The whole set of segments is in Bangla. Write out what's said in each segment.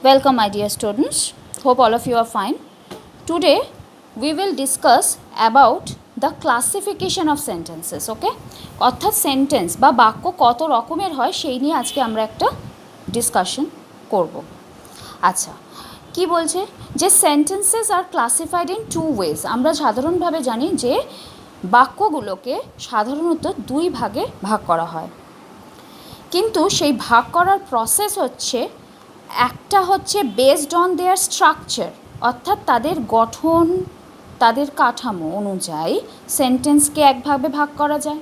Welcome, my dear students. Hope all of you are fine. Today we will discuss about the classification of sentences. Okay, অর্থাৎ সেন্টেন্স বা বাক্য কত রকমের হয় সেই নিয়ে আজকে আমরা একটা ডিসকাশন করব। আচ্ছা, কি বলছে যে sentences are classified in two ways. আমরা সাধারণভাবে জানি যে বাক্যগুলোকে সাধারণত দুই ভাগে ভাগ করা হয়, কিন্তু সেই ভাগ করার প্রসেস হচ্ছে একটা হচ্ছে বেসড অন দেয়ার স্ট্রাকচার, অর্থাৎ তাদের গঠন, তাদের কাঠামো অনুযায়ী সেন্টেন্সকে একভাবে ভাগ করা যায়।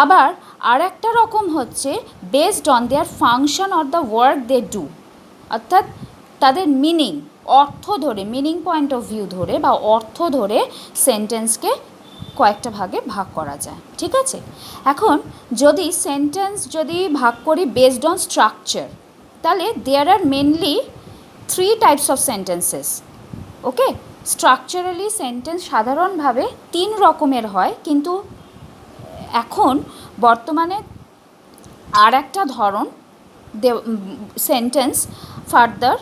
আবার আর একটা রকম হচ্ছে based on their function or the work they do, অর্থাৎ তাদের মিনিং, অর্থ ধরে, মিনিং পয়েন্ট অফ ভিউ ধরে বা অর্থ ধরে সেন্টেন্সকে কয়েকটা ভাগে ভাগ করা যায়। ঠিক আছে, এখন যদি সেন্টেন্স যদি ভাগ করি বেসড অন স্ট্রাকচার, তাহলে there are mainly 3 types of sentences. Okay, structurally sentence সাধারণভাবে 3 রকমের হয়, কিন্তু এখন বর্তমানে আর একটা ধরন সেন্টেন্স ফার্দার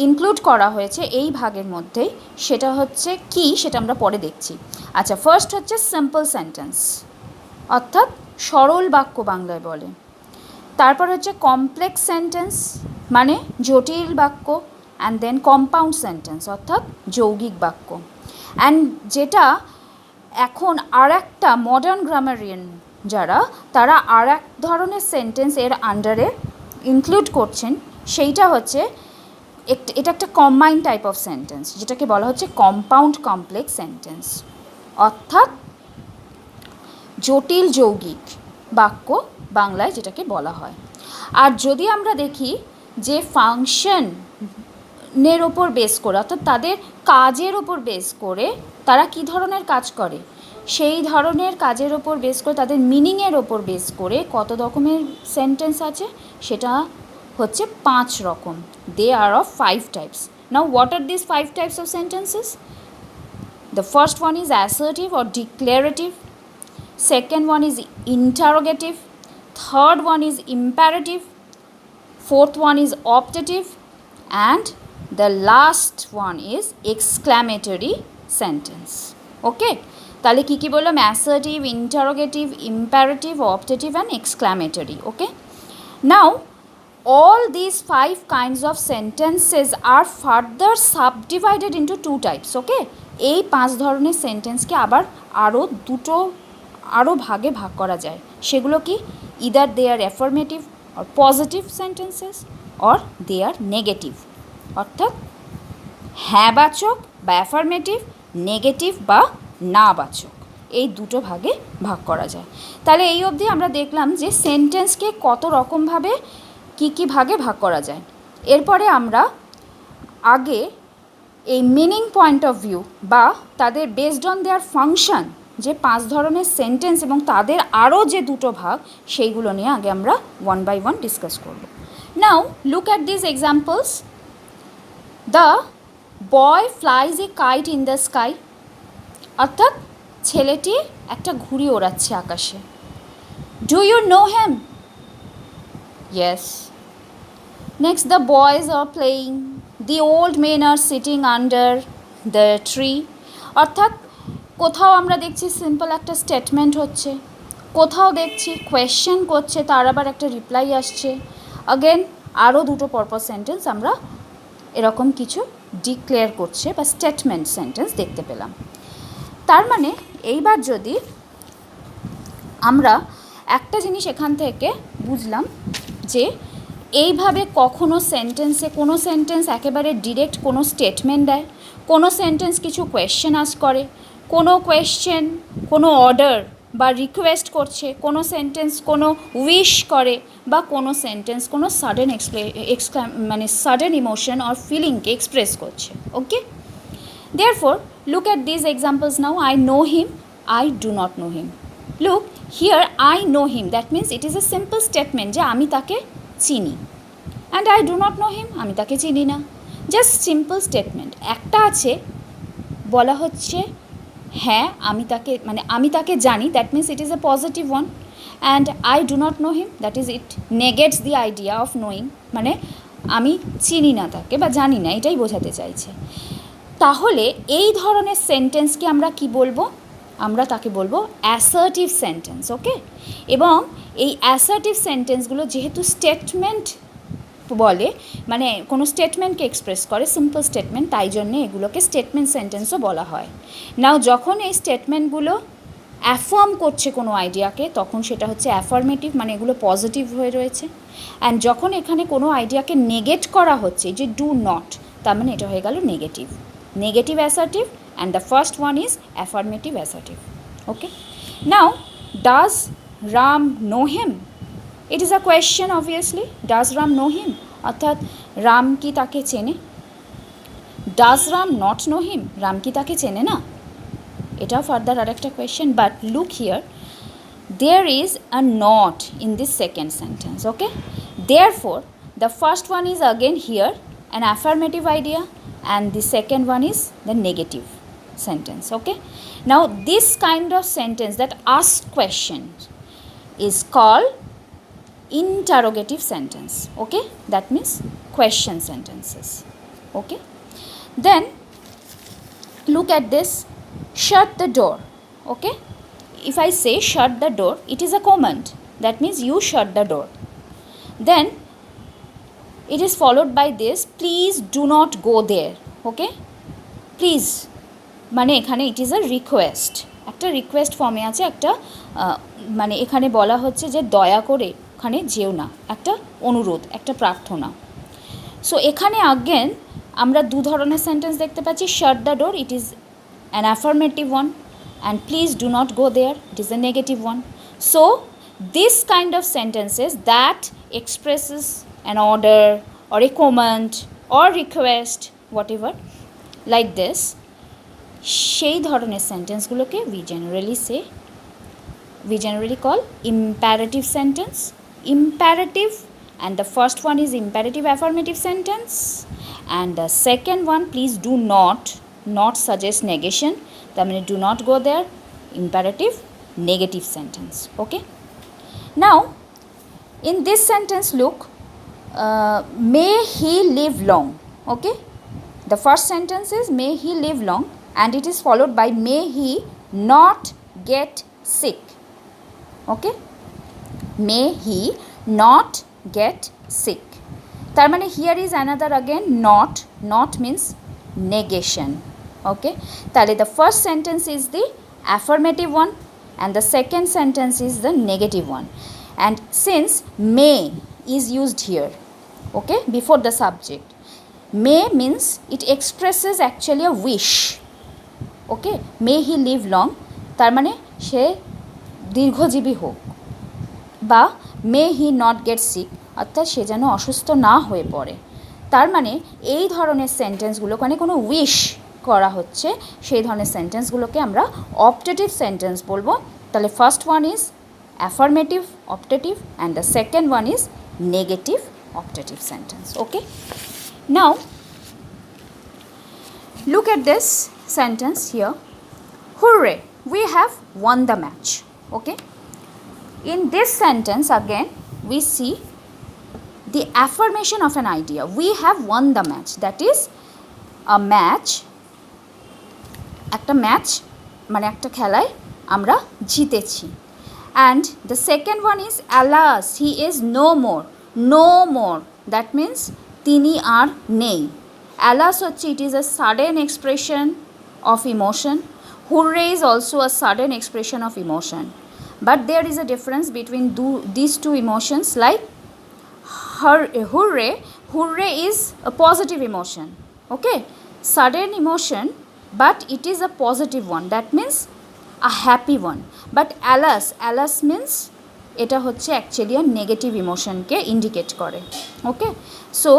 ইনক্লুড করা হয়েছে এই ভাগের মধ্যেই। সেটা হচ্ছে কি, সেটা আমরা পরে দেখছি। আচ্ছা, ফার্স্ট হচ্ছে সিম্পল সেন্টেন্স, অর্থাৎ সরল বাক্য বাংলায় বলে। তারপর হচ্ছে কমপ্লেক্স সেন্টেন্স, মানে জটিল বাক্য। অ্যান্ড দেন কম্পাউন্ড সেন্টেন্স, অর্থাৎ যৌগিক বাক্য। অ্যান্ড যেটা এখন আর একটা মডার্ন গ্রামারিয়ান যারা, তারা আর এক ধরনের সেন্টেন্স এর আন্ডারে ইনক্লুড করছেন, সেইটা হচ্ছে এটা একটা কম্বাইন্ড টাইপ অফ সেন্টেন্স, যেটাকে বলা হচ্ছে কম্পাউন্ড কমপ্লেক্স সেন্টেন্স, অর্থাৎ জটিল যৌগিক বাক্য বাংলায় যেটাকে বলা হয়। আর যদি আমরা দেখি যে ফাংশনের ওপর বেস করে, অর্থাৎ তাদের কাজের ওপর বেস করে তারা কী ধরনের কাজ করে, সেই ধরনের কাজের ওপর বেস করে, তাদের মিনিংয়ের ওপর বেস করে কত রকমের সেন্টেন্স আছে, সেটা হচ্ছে 5 রকম। They are of 5 types. Now what are this 5 types of sentences? The first one is assertive or declarative. Second one is interrogative. Third one is imperative. Fourth one is optative. And the last one is exclamatory sentence. Okay? তাহলে কী কী বললাম? Assertive, interrogative, imperative, optative and exclamatory. Okay, now all these 5 kinds of sentences are further subdivided into 2 types. ওকে, এই 5 ধরনের সেন্টেন্সকে আবার আরও ভাগে ভাগ করা যায়। সেগুলো কি? Either they are affirmative or positive sentences, or they are negative, অর্থাৎ হ্যাঁবাচক বা অ্যাফার্মেটিভ, নেগেটিভ বা নাবাচক, এই দুটো ভাগে ভাগ করা যায়। তাহলে এই অবধি আমরা দেখলাম যে সেন্টেন্সকে কত রকমভাবে কী ভাগে ভাগ করা যায়। এরপরে আমরা আগে এই মিনিং পয়েন্ট অফ ভিউ বা তাদের বেসড অন দেয়ার ফাংশন, যে 5 ধরনের সেন্টেন্স এবং তাদের আরও যে দুটো ভাগ, সেইগুলো নিয়ে আগে আমরা 1 by 1 ডিসকাস করব। Now look at this examples. The boy flies a kite in the sky, অর্থাৎ ছেলেটি একটা ঘুড়ি ওড়াচ্ছে আকাশে। Do you know him? Yes. Next, the boys are playing. The old men are sitting under the tree. অর্থাৎ কোথাও আমরা দেখছি সিম্পল একটা স্টেটমেন্ট হচ্ছে, কোথাও দেখছি কোয়েশ্চেন করছে, তার আবার একটা রিপ্লাই আসছে। অ্যাগেন আরও দুটো পরপর সেন্টেন্স আমরা এরকম কিছু ডিক্লেয়ার করছে বা স্টেটমেন্ট সেন্টেন্স দেখতে পেলাম। তার মানে এইবার যদি আমরা একটা জিনিস এখান থেকে বুঝলাম যে এইভাবে কখনো সেন্টেন্সে কোনো সেন্টেন্স একেবারে ডিরেক্ট কোনো স্টেটমেন্ট দেয়, কোনো সেন্টেন্স কিছু কোয়েশ্চেন আস্ক করে, কোনো কোয়েশ্চেন কোনো অর্ডার বা রিকোয়েস্ট করছে, কোনো সেন্টেন্স কোনো উইশ করে, বা কোনো সেন্টেন্স কোনো সাডেন মানে সাডেন ইমোশন অর ফিলিংকে এক্সপ্রেস করছে। Okay, therefore look at this examples now. I know him, I do not know him. Look here, I know him, that means it is a simple statement যে আমি তাকে চিনি। And I do not know him, আমি তাকে চিনি না। Just simple statement. একটা আছে বলা হচ্ছে হ্যাঁ আমি তাকে, মানে আমি তাকে জানি, that means it is a positive one. And I do not know him, that is it negates the idea of knowing, মানে আমি চিনি না তাকে বা জানি না, এটাই বোঝাতে চাইছে। তাহলে এই ধরনের সেন্টেন্সকে আমরা কি বলবো? আমরা তাকে বলবো অ্যাসার্টিভ সেন্টেন্স, ওকে? এবং এই অ্যাসার্টিভ সেন্টেন্সগুলো যেহেতু স্টেটমেন্ট বলে, মানে কোনো স্টেটমেন্টকে এক্সপ্রেস করে, সিম্পল স্টেটমেন্ট, তাই জন্যে এগুলোকে স্টেটমেন্ট সেন্টেন্সও বলা হয়। নাও যখন এই স্টেটমেন্টগুলো অ্যাফার্ম করছে কোনো আইডিয়াকে, তখন সেটা হচ্ছে অ্যাফার্মেটিভ, মানে এগুলো পজিটিভ হয়ে রয়েছে। অ্যান্ড যখন এখানে কোনো আইডিয়াকে নেগেট করা হচ্ছে, যে ডু নট, তার মানে এটা হয়ে গেল negative, negative assertive, and the first one is affirmative assertive, okay? Now, does Ram know him? It is a question obviously, does Ram know him, অর্থাৎ রাম কি তাকে চেনে? ডাজ রাম নট নো হিম, রাম কি তাকে চেনে না? এটাও ফার্দার আর একটা question, but look here, there is a not in this second sentence, okay? Therefore the first one is again here an affirmative idea, and the second one is the negative sentence, okay? Now this kind of sentence that asks questions is called interrogative sentence, okay? That means question sentences, okay? Then look at this, shut the door, okay? If I say shut the door, it is a command, that means you shut the door. Then it is followed by this, please do not go there, okay? Please মানে এখানে it is a request, একটা রিকোয়েস্ট ফর্মে আছে, একটা মানে এখানে বলা হচ্ছে যে দয়া করে ওখানে যেও না, একটা অনুরোধ, একটা প্রার্থনা। সো এখানে আগেন আমরা দু ধরনের সেন্টেন্স দেখতে পাচ্ছি, শাট the door, it is an affirmative one, and please do not go there, it is a negative one. So this kind of sentences that expresses an order or a command or request, whatever, like this, সেই ধরনের সেন্টেন্সগুলোকে we generally call imperative sentence. Imperative, and the first one is imperative affirmative sentence, and the second one, please do not suggest negation, that means do not go there, imperative negative sentence, okay? Now in this sentence, look, may he live long, okay? The first sentence is may he live long, and it is followed by may he not get sick, okay? May he not get sick, তার মানে here is another again not means negation, okay? তাহলে the first sentence is the affirmative one, and the second sentence is the negative one. And since may is used here, okay, before the subject, may means it expresses actually a wish, okay? May he live long, তার মানে সে দীর্ঘজীবী হোক, বা may he not get sick, অর্থাৎ সে যেন অসুস্থ না হয়ে পড়ে। তার মানে এই ধরনের সেন্টেন্সগুলো মানে কোনো উইশ করা হচ্ছে, সেই ধরনের সেন্টেন্সগুলোকে আমরা অপটেটিভ সেন্টেন্স বলবো। তাহলে first one is affirmative optative, and the second one is negative optative sentence, okay? Now look at this sentence here, hooray, we have won the match, okay? In this sentence again we see the affirmation of an idea, we have won the match, that is a match, একটা ম্যাচ মানে একটা খেলায় আমরা জিতেছি। And the second one is alas he is no more, that means তিনি আর নেই। অ্যালাস হচ্ছে it is a sudden expression of emotion, hooray is also a sudden expression of emotion, but there is a difference between this two emotions, like hooray is a positive emotion, okay? Sudden emotion, but it is a positive one, that means a happy one. But alas means এটা হচ্ছে অ্যাকচুয়ালি a নেগেটিভ ইমোশনকে ইন্ডিকেট করে, ওকে? সো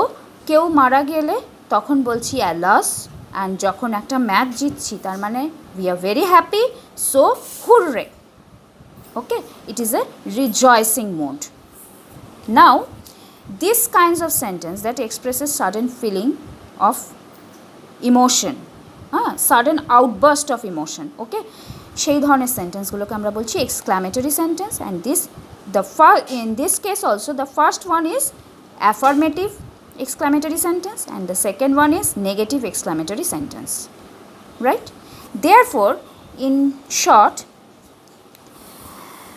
কেউ মারা গেলে তখন বলছি অ্যালাস, অ্যান্ড যখন একটা ম্যাচ জিতছি তার মানে we are very happy, so hooray, okay? It is a rejoicing mood. Now these kinds of sentence that expresses sudden feeling of emotion, sudden outburst of emotion, okay? সেই ধরনের সেন্টেন্সগুলোকে আমরা বলছি exclamatory sentence, and in this case also the first one is affirmative, exclamatory sentence, and the second one is negative exclamatory sentence, right? Therefore, in short,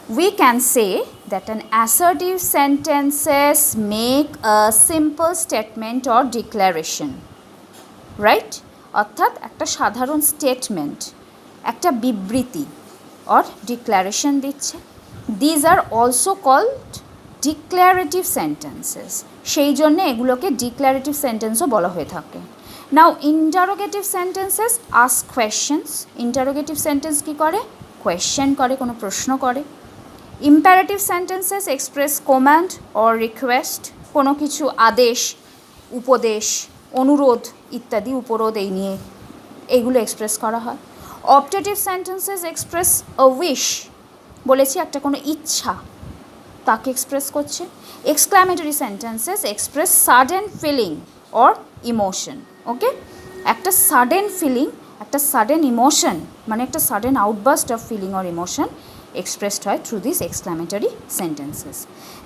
we can say that an assertive sentences make a simple statement or declaration, right? অর্থাৎ একটা সাধারণ স্টেটমেন্ট, একটা বিবৃতি or declaration দিচ্ছে. These are also called declarative sentences. সেই জন্য এগুলোকে declarative sentenceও বলা হয়ে থাকে. Now interrogative sentences ask questions. Interrogative sentence কি করে? Question করে, কোনো প্রশ্ন করে. Imperative sentences express command or request. কোনো কিছু আদেশ, উপদেশ, অনুরোধ ইত্যাদি, উপরোধ এই নিয়ে এইগুলো এক্সপ্রেস করা হয়. Optative sentences express a wish. বলেছি একটা কোনো ইচ্ছা তাকে এক্সপ্রেস করছে. Exclamatory sentences express sudden feeling or emotion. Okay, একটা সাডেন ফিলিং, একটা সাডেন ইমোশন, মানে একটা sudden outburst of feeling or emotion expressed হয় through these exclamatory sentences.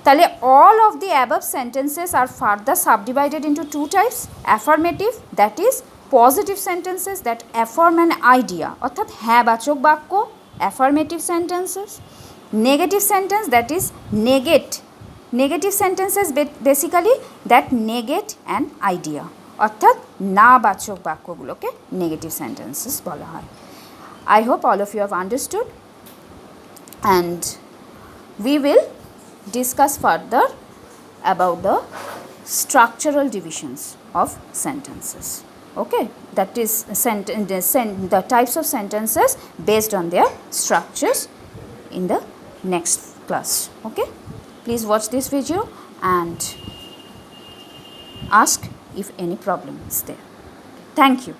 তাহলে all of the above sentences are further subdivided into two types: affirmative, that is positive sentences that affirm an idea, অর্থাৎ হ্যাঁ বাচক বাক্য, affirmative sentences; negative sentence, that is negate. Negative sentences basically that negate an idea, অর্থাৎ না বাচক বাক্যগুলোকে negative sentences বলা হয়. I hope all of you have understood, and we will discuss further about the structural divisions of sentences. Okay, that is the types of sentences based on their structures in the next class. Okay, please watch this video and ask if any problem is there. Thank you.